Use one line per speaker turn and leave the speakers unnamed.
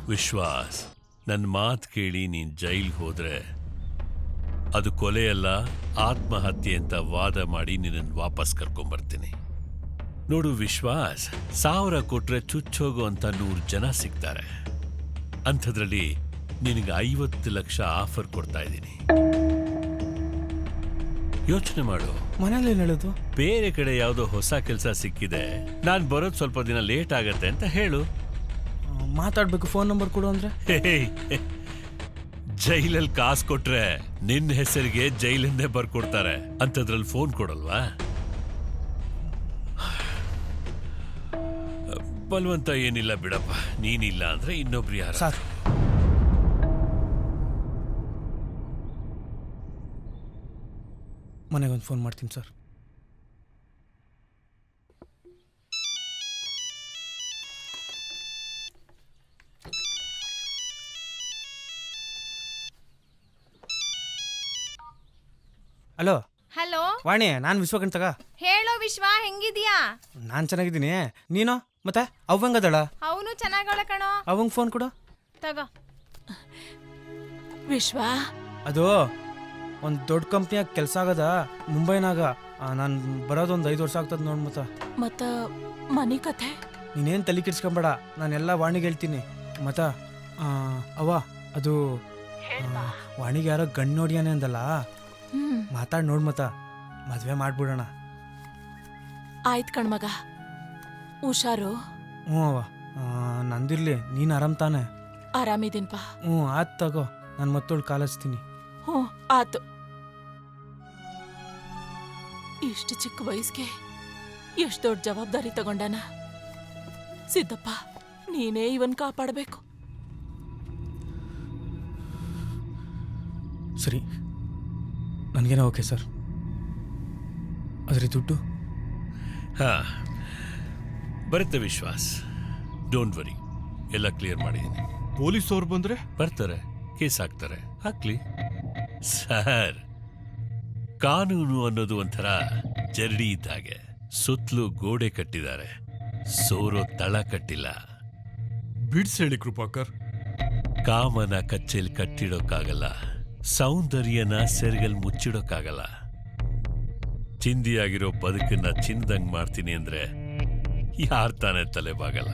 ವಿಶ್ವಾಸ್, ನನ್ನ ಮಾತು ಕೇಳಿ ನೀನ್ ಜೈಲ್ಗೆ ಹೋದ್ರೆ ಅದು ಕೊಲೆಯಲ್ಲ, ಆತ್ಮಹತ್ಯೆ ಅಂತ ವಾದ ಮಾಡಿ ನಿನ್ನನ್ನು ವಾಪಸ್ ಕರ್ಕೊಂಬರ್ತೀನಿ. ನೋಡು ವಿಶ್ವಾಸ್, 1000 ಕೊಟ್ರೆ ಚುಚ್ಚೋಗೋ ಅಂತ 100 ಜನ ಸಿಗ್ತಾರೆ. ಅಂಥದ್ರಲ್ಲಿ ನಿನಗೆ 50 ಲಕ್ಷ ಆಫರ್ ಕೊಡ್ತಾ ಇದ್ದೀನಿ. ಯೋಚನೆ ಮಾಡು.
ಮನೇಲಿ ಏನು ಹೇಳೋದು?
ಬೇರೆ ಕಡೆ ಯಾವುದೋ ಹೊಸ ಕೆಲಸ ಸಿಕ್ಕಿದೆ, ನಾನು ಬರೋದು ಸ್ವಲ್ಪ ದಿನ ಲೇಟ್ ಆಗತ್ತೆ ಅಂತ ಹೇಳು.
ಮಾತಾಡ್ಬೇಕು, ಫೋನ್ ನಂಬರ್ ಕೊಡು ಅಂದ್ರೆ?
ಜೈಲಲ್ಲಿ ಕಾಸು ಕೊಟ್ರೆ ನಿನ್ನ ಹೆಸರಿಗೆ ಜೈಲಿಂದೇ ಬರ್ಕೊಡ್ತಾರೆ. ಅಂಥದ್ರಲ್ಲಿ ಫೋನ್ ಕೊಡಲ್ವಾ? ಬಲ್ವಂತ ಏನಿಲ್ಲ ಬಿಡಪ್ಪ, ನೀನಿಲ್ಲ ಅಂದ್ರೆ ಇನ್ನೊಬ್ರು ಯಾರು.
ಸರ್, ಮನೆಗೊಂದು ಫೋನ್ ಮಾಡ್ತೀನಿ ಸರ್. ಹಲೋ
ಹಲೋ
ವಾಣಿ, ನಾನು ವಿಶ್ವಕಂಠ ತಗ.
ಹೇಳೋ ವಿಶ್ವ, ಹೆಂಗಿದ್ಯಾ?
ನಾನು ಚೆನ್ನಾಗಿದ್ದೀನಿ. ನೀನು ಮತ್ತೆ ಅವಂಗದಳ?
ಅವನು ಚೆನ್ನಾಗವಳ ಕಣೋ.
ಅವಂಗೆ ಫೋನ್ ಕೊಡು.
ತಗೋ.
ವಿಶ್ವ,
ಅದು ಒಂದು ದೊಡ್ಡ ಕಂಪ್ನಿಯಾಗ ಕೆಲಸ ಆಗದ ಮುಂಬೈನಾಗ. ನಾನು ಬರೋದೊಂದು 5 ವರ್ಷ ಆಗ್ತದೆ ನೋಡ್.
ಮತ್ತ ಮನಿ ಕಥೆ
ನೀನೇನು ತಲೆ ಕೆಡ್ಸ್ಕೊಂಬೇಡ, ನಾನೆಲ್ಲ ವಾಣಿಗೆ ಹೇಳ್ತೀನಿ. ಮತ್ತ ಅವ್ವ, ಅದು ವಾಣಿಗೆ ಯಾರೋ ಗಂಡು ನೋಡಿಯಾನೆ ಅಂದಲ್ಲ, ಮಾತಾಡಿ ನೋಡ್. ಮದ್ವೆ ಮಾಡ್ಬಿಡೋಣ.
ಆಯ್ತು ಕಣ್ಮಗ, ಹುಷಾರು.
ಹ್ಞೂ ಅವ್ವ, ನಂದಿರ್ಲಿ. ನೀನು ಆರಾಮ್ ತಾನೆ?
ಆರಾಮಿದೀನ್ಪ.
ಹ್ಞೂ ಆಯ್ತು ತಗೋ, ನಾನು ಮತ್ತೊಳು ಕಾಲಿಸ್ತೀನಿ.
ಹ್ಞೂ ಆತು. ಇಷ್ಟು ಚಿಕ್ಕ ವಯಸ್ಸಿಗೆ ಎಷ್ಟು ದೊಡ್ಡ ಜವಾಬ್ದಾರಿ ತಗೊಂಡಾನ. ಸಿದ್ದಪ್ಪ, ನೀನೇ ಇವನ್ ಕಾಪಾಡಬೇಕು.
ಸರಿ, ನನಗೇನೋ ಓಕೆ ಸರ್. ಅದ್ರಿ ದುಡ್ಡು?
ಹಾ, ಬರುತ್ತೆ ವಿಶ್ವಾಸ್, ಡೋಂಟ್ ವರಿ, ಎಲ್ಲ ಕ್ಲಿಯರ್ ಮಾಡಿದ್ದೀನಿ.
ಪೊಲೀಸವ್ರು ಬಂದ್ರೆ
ಬರ್ತಾರೆ, ಕೇಸ್ ಹಾಕ್ತಾರೆ, ಹಾಕ್ಲಿ. ಸರ್, ಕಾನೂನು ಅನ್ನೋದು ಒಂಥರ ಜರಡಿ ಇದ್ದ ಹಾಗೆ. ಸುತ್ತಲೂ ಗೋಡೆ ಕಟ್ಟಿದ್ದಾರೆ, ಸೋರೋ ತಳ ಕಟ್ಟಿಲ್ಲ.
ಬಿಡ್ಸೇಳಿ ಕೃಪಾಕರ್.
ಕಾಮನ ಕಚ್ಚೆಲ್ ಕಟ್ಟಿಡೋಕ್ಕಾಗಲ್ಲ, ಸೌಂದರ್ಯನ ಸೆರಗಲ್ ಮುಚ್ಚಿಡೋಕ್ಕಾಗಲ್ಲ. ಚಿಂದಿಯಾಗಿರೋ ಬದುಕನ್ನ ಚಿಂದಂಗ್ ಮಾಡ್ತೀನಿ ಅಂದ್ರೆ ಯಾರ್ ತಾನೇ ತಲೆಬಾಗಲ್ಲ.